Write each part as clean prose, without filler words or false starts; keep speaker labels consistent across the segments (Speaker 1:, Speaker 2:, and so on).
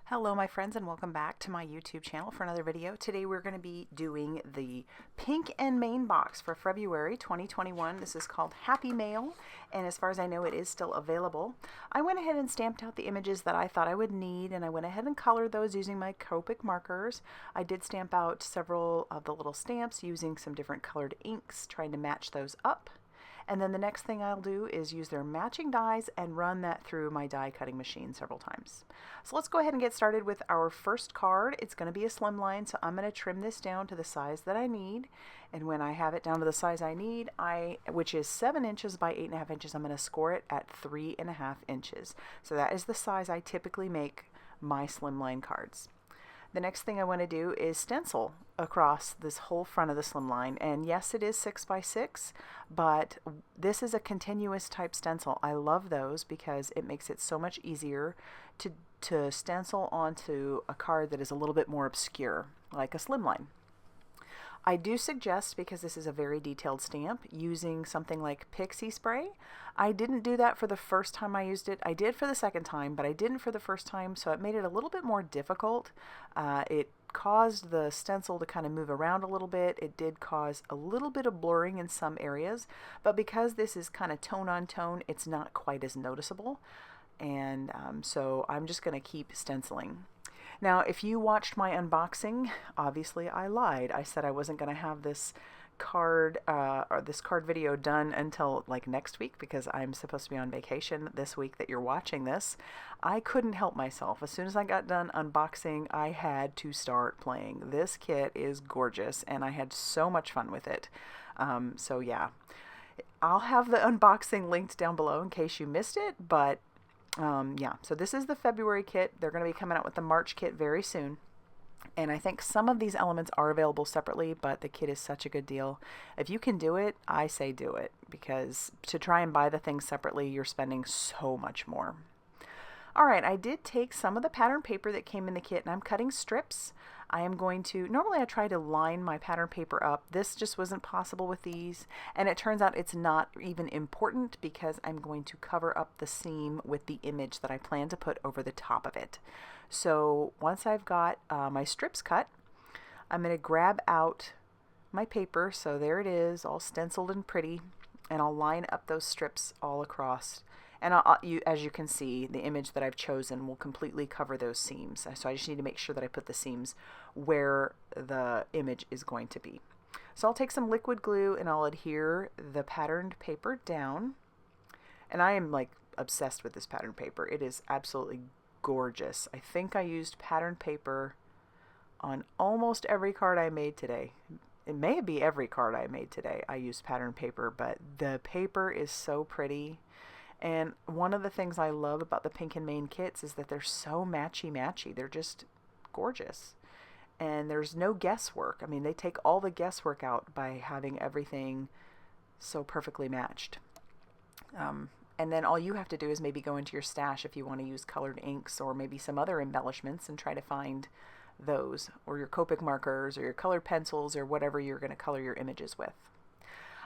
Speaker 1: Hello my friends, and welcome back to my YouTube channel for another video. Today we're going to be doing the Pink and Main box for February 2021. This is called Happy Mail, and as far as I know it is still available. I went ahead and stamped out the images that I thought I would need, and I went ahead and colored those using my Copic markers. I did stamp out several of the little stamps using some different colored inks, trying to match those up. And then the next thing I'll do is use their matching dies and run that through my die cutting machine several times. So let's go ahead and get started with our first card. It's going to be a slimline, so I'm going to trim this down to the size that I need. And when I have it down to the size I need, which is 7 inches by 8.5 inches, I'm going to score it at 3.5 inches. So that is the size I typically make my slimline cards. The next thing I want to do is stencil across this whole front of the slimline, and yes, it is 6 by 6, but this is a continuous type stencil. I love those because it makes it so much easier to stencil onto a card that is a little bit more obscure, like a slimline. I do suggest, because this is a very detailed stamp, using something like pixie spray. I didn't do that for the first time I used it. I did for the second time, but I didn't for the first time, so it made it a little bit more difficult. It caused the stencil to kind of move around a little bit. It did cause a little bit of blurring in some areas, but because this is kind of tone on tone, it's not quite as noticeable. And so I'm just going to keep stenciling. Now, if you watched my unboxing, obviously I lied. I said I wasn't going to have this card video done until like next week because I'm supposed to be on vacation this week that you're watching this. I couldn't help myself. As soon as I got done unboxing, I had to start playing. This kit is gorgeous, and I had so much fun with it. So yeah, I'll have the unboxing linked down below in case you missed it, but yeah, so this is the February kit. They're going to be coming out with the March kit very soon. And I think some of these elements are available separately, but the kit is such a good deal. If you can do it, I say do it, because to try and buy the things separately, you're spending so much more. Alright, I did take some of the pattern paper that came in the kit, and I'm cutting strips. I am going to, normally I try to line my pattern paper up. This just wasn't possible with these, and it turns out it's not even important because I'm going to cover up the seam with the image that I plan to put over the top of it. So once I've got my strips cut, I'm going to grab out my paper, so there it is, all stenciled and pretty, and I'll line up those strips all across. And as you can see, the image that I've chosen will completely cover those seams. So I just need to make sure that I put the seams where the image is going to be. So I'll take some liquid glue and I'll adhere the patterned paper down. And I am like obsessed with this patterned paper. It is absolutely gorgeous. I think I used patterned paper on almost every card I made today. It may be every card I made today I used patterned paper, but the paper is so pretty. And one of the things I love about the Pink and Main kits is that they're so matchy-matchy. They're just gorgeous. And there's no guesswork. I mean, they take all the guesswork out by having everything so perfectly matched. And then all you have to do is maybe go into your stash if you want to use colored inks or maybe some other embellishments and try to find those, or your Copic markers or your colored pencils or whatever you're going to color your images with.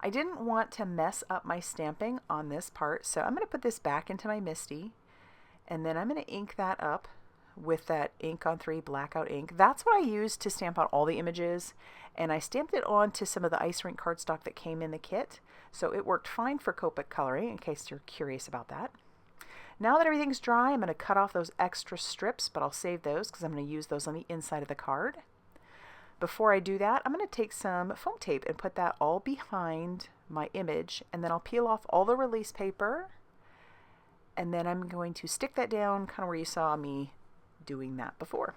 Speaker 1: I didn't want to mess up my stamping on this part, so I'm going to put this back into my MISTI, and then I'm going to ink that up with that ink on 3 blackout ink. That's what I used to stamp out all the images, and I stamped it onto some of the ice rink cardstock that came in the kit, so it worked fine for Copic coloring, in case you're curious about that. Now that everything's dry, I'm going to cut off those extra strips, but I'll save those because I'm going to use those on the inside of the card. Before I do that, I'm going to take some foam tape and put that all behind my image, and then I'll peel off all the release paper, and then I'm going to stick that down kind of where you saw me doing that before.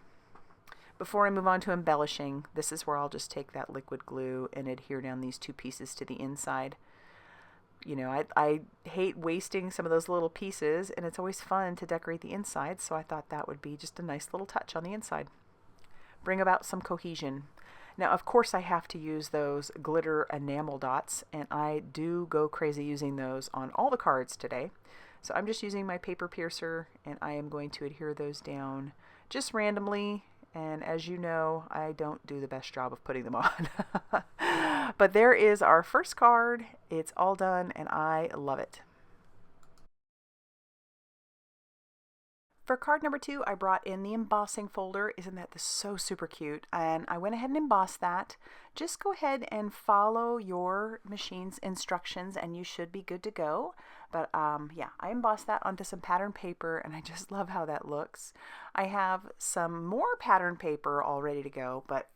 Speaker 1: Before I move on to embellishing, this is where I'll just take that liquid glue and adhere down these 2 pieces to the inside. You know, I hate wasting some of those little pieces, and it's always fun to decorate the inside, so I thought that would be just a nice little touch on the inside. Bring about some cohesion. Now, of course, I have to use those glitter enamel dots, and I do go crazy using those on all the cards today. So I'm just using my paper piercer, and I am going to adhere those down just randomly. And as you know, I don't do the best job of putting them on. But there is our first card. It's all done, and I love it. For card number 2, I brought in the embossing folder. Isn't that so super cute? And I went ahead and embossed that. Just go ahead and follow your machine's instructions and you should be good to go. But yeah, I embossed that onto some pattern paper and I just love how that looks. I have some more pattern paper all ready to go, but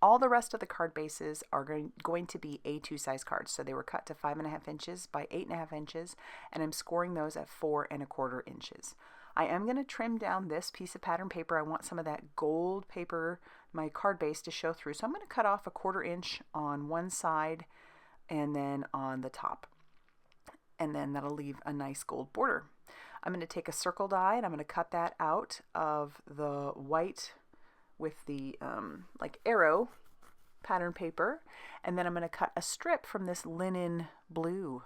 Speaker 1: all the rest of the card bases are going to be A2 size cards. So they were cut to 5.5 inches by 8.5 inches, and I'm scoring those at 4.25 inches. I am going to trim down this piece of pattern paper. I want some of that gold paper, my card base, to show through. So I'm going to cut off 1/4 inch on one side and then on the top. And then that'll leave a nice gold border. I'm going to take a circle die and I'm going to cut that out of the white with the like arrow pattern paper. And then I'm going to cut a strip from this linen blue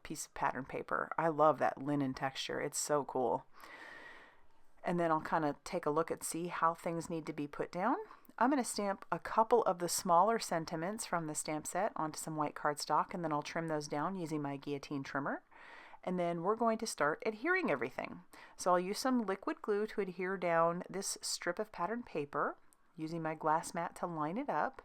Speaker 1: piece of pattern paper. I love that linen texture. It's so cool. And then I'll kind of take a look and see how things need to be put down. I'm going to stamp a couple of the smaller sentiments from the stamp set onto some white cardstock, and then I'll trim those down using my guillotine trimmer. And then we're going to start adhering everything. So I'll use some liquid glue to adhere down this strip of pattern paper using my glass mat to line it up.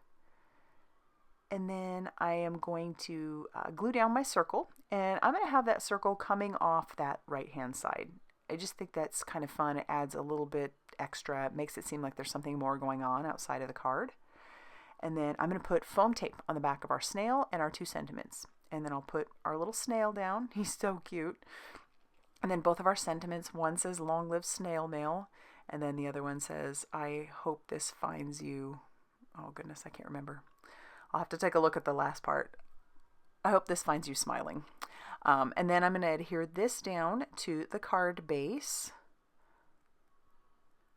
Speaker 1: And then I am going to glue down my circle, and I'm going to have that circle coming off that right hand side. I just think that's kind of fun. It adds a little bit extra. It makes it seem like there's something more going on outside of the card. And then I'm going to put foam tape on the back of our snail and our 2 sentiments. And then I'll put our little snail down. He's so cute. And then both of our sentiments, one says long live snail mail, and then the other one says I hope this finds you. Oh goodness, I can't remember. I'll have to take a look at the last part. I hope this finds you smiling. And then I'm going to adhere this down to the card base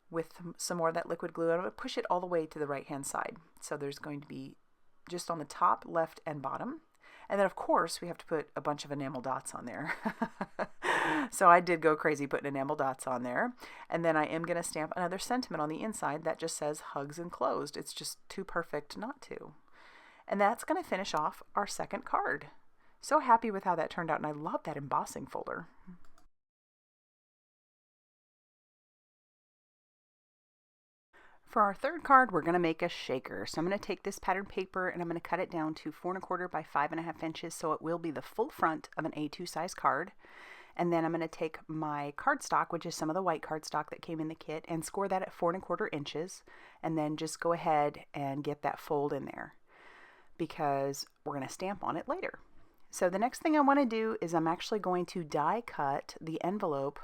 Speaker 1: with some more of that liquid glue. I'm going to push it all the way to the right hand side. So there's going to be just on the top, left, and bottom. And then of course we have to put a bunch of enamel dots on there. So I did go crazy putting enamel dots on there. And then I am going to stamp another sentiment on the inside that just says hugs enclosed. It's just too perfect not to. And that's going to finish off our second card. So happy with how that turned out, and I love that embossing folder. For our third card, we're going to make a shaker. So I'm going to take this pattern paper and I'm going to cut it down to 4.25 by 5.5 inches, so it will be the full front of an A2 size card. And then I'm going to take my cardstock, which is some of the white cardstock that came in the kit, and score that at 4.25 inches, and then just go ahead and get that fold in there, because we're going to stamp on it later. So the next thing I want to do is I'm actually going to die cut the envelope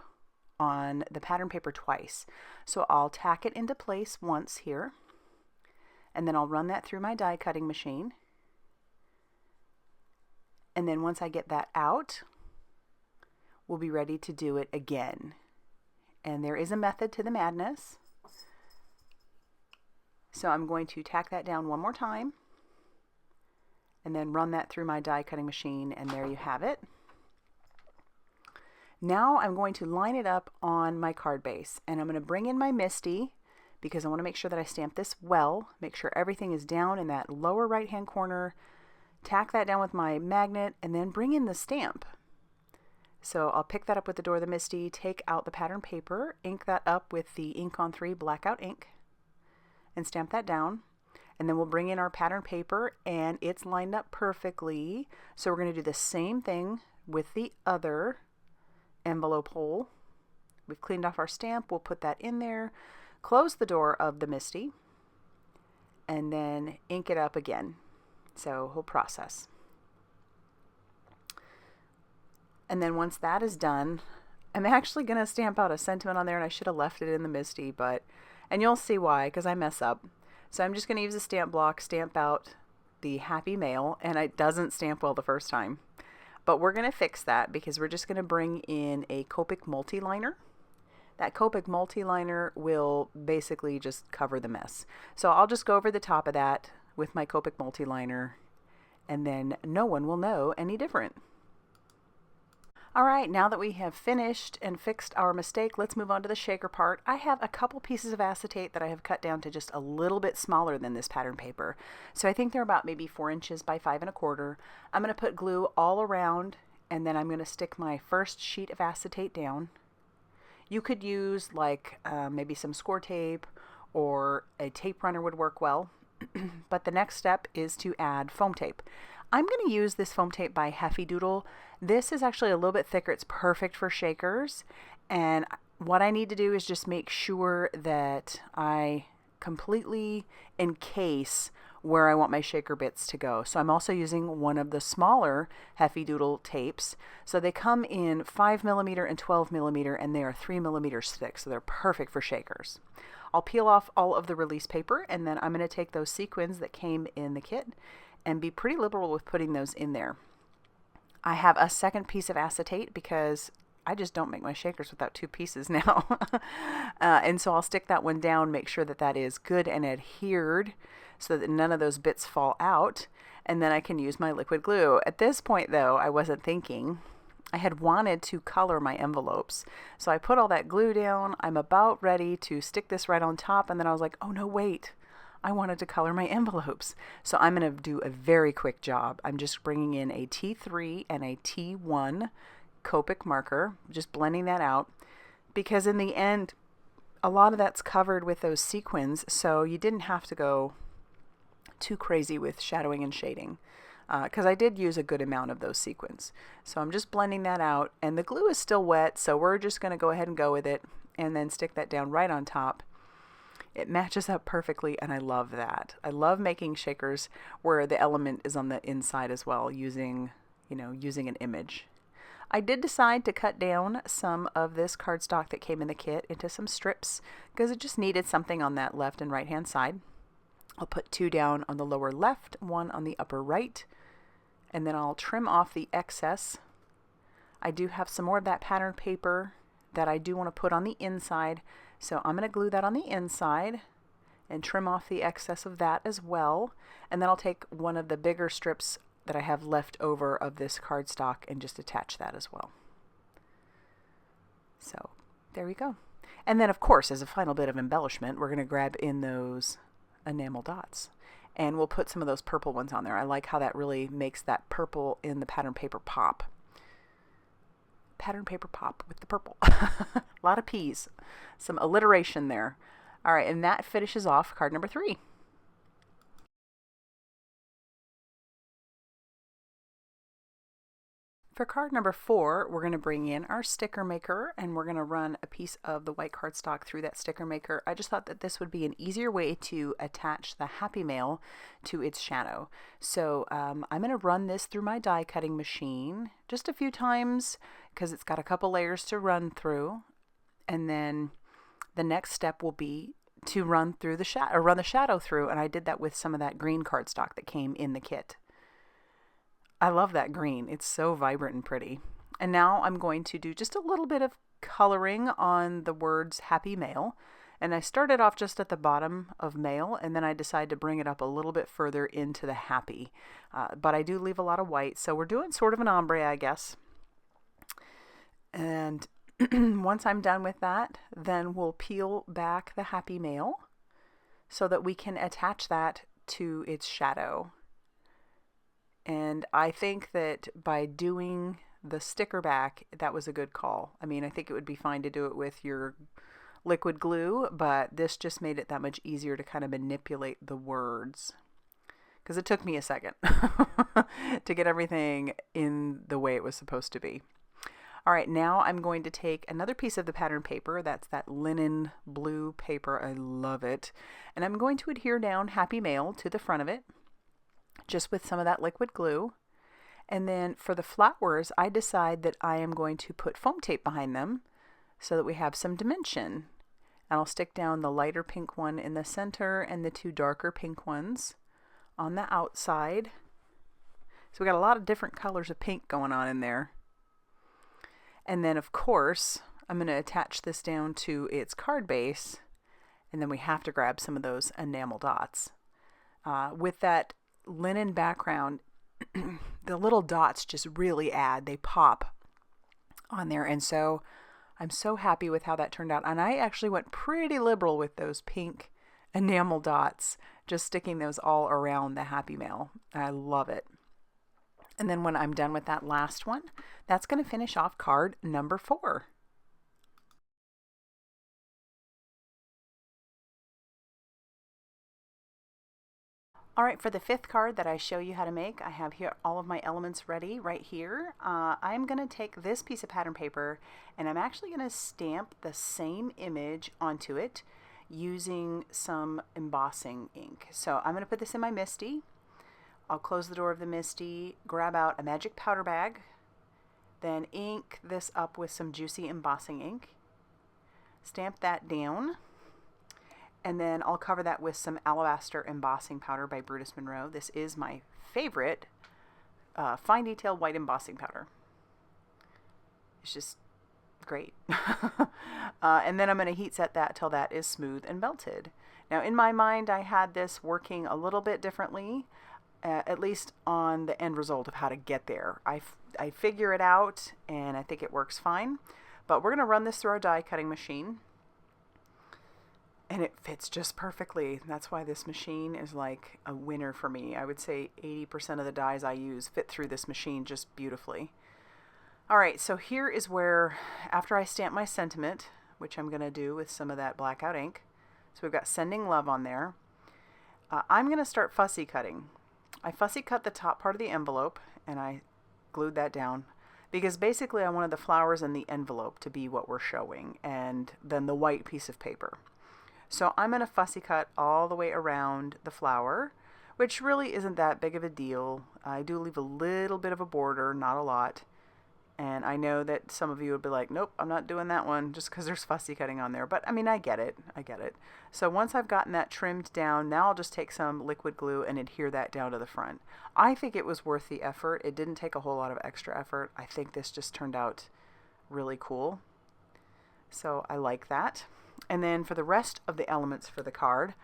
Speaker 1: on the pattern paper twice. So I'll tack it into place once here, and then I'll run that through my die cutting machine. And then once I get that out, we'll be ready to do it again. And there is a method to the madness. So I'm going to tack that down one more time, and then run that through my die cutting machine, and there you have it. Now I'm going to line it up on my card base, and I'm going to bring in my MISTI because I want to make sure that I stamp this well, make sure everything is down in that lower right hand corner, tack that down with my magnet, and then bring in the stamp. So I'll pick that up with the door of the MISTI, take out the pattern paper, ink that up with the Ink on 3 Blackout ink, and stamp that down. And then we'll bring in our pattern paper, and it's lined up perfectly. So we're going to do the same thing with the other envelope hole. We've cleaned off our stamp. We'll put that in there, close the door of the MISTI, and then ink it up again. So whole process. And then once that is done, I'm actually going to stamp out a sentiment on there, and I should have left it in the MISTI, and you'll see why, because I mess up. So I'm just going to use a stamp block, stamp out the happy mail, and it doesn't stamp well the first time. But we're going to fix that because we're just going to bring in a Copic multi-liner. That Copic multi-liner will basically just cover the mess. So I'll just go over the top of that with my Copic multi-liner, and then no one will know any different. Alright, now that we have finished and fixed our mistake, let's move on to the shaker part. I have a couple pieces of acetate that I have cut down to just a little bit smaller than this pattern paper. So I think they're about maybe 4 inches by 5.25. I'm going to put glue all around, and then I'm going to stick my first sheet of acetate down. You could use like maybe some score tape, or a tape runner would work well. But the next step is to add foam tape. I'm going to use this foam tape by Heffy Doodle. This is actually a little bit thicker. It's perfect for shakers. And what I need to do is just make sure that I completely encase where I want my shaker bits to go. So I'm also using one of the smaller Heffy Doodle tapes. So they come in 5mm and 12mm, and they are 3mm thick. So they're perfect for shakers. I'll peel off all of the release paper, and then I'm going to take those sequins that came in the kit and be pretty liberal with putting those in there. I have a second piece of acetate because I just don't make my shakers without two pieces now. And so I'll stick that one down, make sure that that is good and adhered so that none of those bits fall out, and then I can use my liquid glue. At this point though, I wasn't thinking. I had wanted to color my envelopes. So I put all that glue down. I'm about ready to stick this right on top, and then I was like, oh no, wait. I wanted to color my envelopes. So I'm going to do a very quick job. I'm just bringing in a T3 and a T1 Copic marker, just blending that out, because in the end, a lot of that's covered with those sequins, so you didn't have to go too crazy with shadowing and shading, because I did use a good amount of those sequins. So I'm just blending that out, and the glue is still wet, so we're just going to go ahead and go with it, and then stick that down right on top. It matches up perfectly, and I love that. I love making shakers where the element is on the inside as well, using an image. I did decide to cut down some of this cardstock that came in the kit into some strips because it just needed something on that left and right hand side. I'll put 2 down on the lower left, 1 on the upper right, and then I'll trim off the excess. I do have some more of that pattern paper that I do want to put on the inside, so I'm going to glue that on the inside and trim off the excess of that as well. And then I'll take one of the bigger strips that I have left over of this cardstock and just attach that as well. So there we go. And then of course, as a final bit of embellishment, we're going to grab in those enamel dots, and we'll put some of those purple ones on there. I like how that really makes that purple in the pattern paper pop. Pattern paper pop with the purple. A lot of P's. Some alliteration there. All right, and that finishes off card number 3. For card number 4, we're going to bring in our sticker maker, and we're going to run a piece of the white cardstock through that sticker maker. I just thought that this would be an easier way to attach the Happy Mail to its shadow. So I'm going to run this through my die cutting machine just a few times because it's got a couple layers to run through. And then the next step will be to run through the shadow, or run the shadow through, and I did that with some of that green cardstock that came in the kit. I love that green. It's so vibrant and pretty. And now I'm going to do just a little bit of coloring on the words Happy Mail. And I started off just at the bottom of Mail, and then I decided to bring it up a little bit further into the Happy. But I do leave a lot of white, so we're doing sort of an ombre, I guess. And once I'm done with that, then we'll peel back the Happy Mail so that we can attach that to its shadow. And I think that by doing the sticker back, that was a good call. I mean, I think it would be fine to do it with your liquid glue, but this just made it that much easier to kind of manipulate the words. Because it took me a second to get everything in the way it was supposed to be. All right, now I'm going to take another piece of the pattern paper. That's that linen blue paper. I love it. And I'm going to adhere down Happy Mail to the front of it, just with some of that liquid glue. And then for the flowers, I decide that I am going to put foam tape behind them so that we have some dimension. And I'll stick down the lighter pink one in the center and the 2 darker pink ones on the outside. So we got a lot of different colors of pink going on in there. And then of course, I'm going to attach this down to its card base, and then we have to grab some of those enamel dots. With that linen background, the little dots just really add, they pop on there. And so I'm so happy with how that turned out. And I actually went pretty liberal with those pink enamel dots, just sticking those all around the Happy Mail. I love it. And then when I'm done with that last one, that's going to finish off card number 4. Alright, for the fifth card that I show you how to make, I have here all of my elements ready right here. I'm going to take this piece of pattern paper and I'm actually going to stamp the same image onto it using some embossing ink. So I'm going to put this in my MISTI. I'll close the door of the MISTI, grab out a magic powder bag, then ink this up with some juicy embossing ink, stamp that down. And then I'll cover that with some Alabaster embossing powder by Brutus Monroe. This is my favorite fine detail white embossing powder. It's just great. And then I'm going to heat set that till that is smooth and melted. Now in my mind I had this working a little bit differently, at least on the end result of how to get there. I figure it out and I think it works fine. But we're going to run this through our die cutting machine. And it fits just perfectly. That's why this machine is like a winner for me. I would say 80% of the dies I use fit through this machine just beautifully. Alright, so here is where, after I stamp my sentiment, which I'm going to do with some of that blackout ink, so we've got sending love on there, I'm going to start fussy cutting. I fussy cut the top part of the envelope and I glued that down because basically I wanted the flowers in the envelope to be what we're showing and then the white piece of paper. So I'm going to fussy cut all the way around the flower, which really isn't that big of a deal. I do leave a little bit of a border, not a lot. And I know that some of you would be like, nope, I'm not doing that one just because there's fussy cutting on there. But I mean, I get it. I get it. So once I've gotten that trimmed down, now I'll just take some liquid glue and adhere that down to the front. I think it was worth the effort. It didn't take a whole lot of extra effort. I think this just turned out really cool. So I like that. And then for the rest of the elements for the card,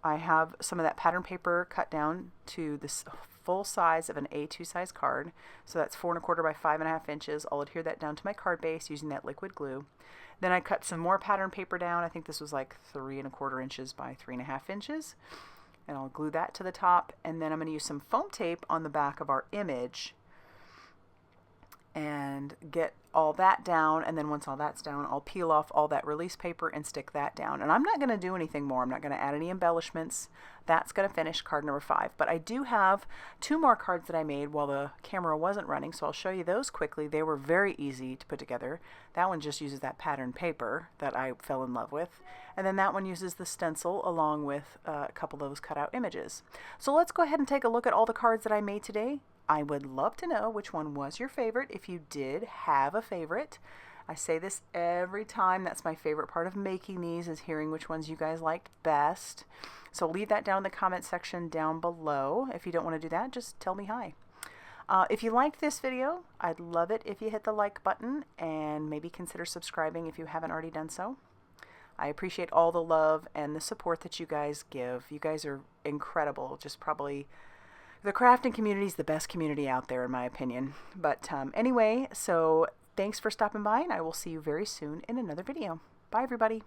Speaker 1: I have some of that pattern paper cut down to this full size of an A2 size card. So that's 4 1/4 by 5 1/2 inches. I'll adhere that down to my card base using that liquid glue. Then I cut some more pattern paper down. I think this was like 3 1/4 inches by 3 1/2 inches. And I'll glue that to the top. And then I'm going to use some foam tape on the back of our image and get all that down, and then once all that's down, I'll peel off all that release paper and stick that down. And I'm not going to do anything more. I'm not going to add any embellishments. That's going to finish card number 5. But I do have 2 more cards that I made while the camera wasn't running, so I'll show you those quickly. They were very easy to put together. That one just uses that pattern paper that I fell in love with. And then that one uses the stencil along with a couple of those cutout images. So let's go ahead and take a look at all the cards that I made today. I would love to know which one was your favorite, if you did have a favorite. I say this every time. That's my favorite part of making these, is hearing which ones you guys liked best. So leave that down in the comment section down below. If you don't want to do that, just tell me hi. If you liked this video, I'd love it if you hit the like button and maybe consider subscribing if you haven't already done so. I appreciate all the love and the support that you guys give. You guys are incredible. Just probably the crafting community is the best community out there, in my opinion. But anyway, so thanks for stopping by, and I will see you very soon in another video. Bye, everybody.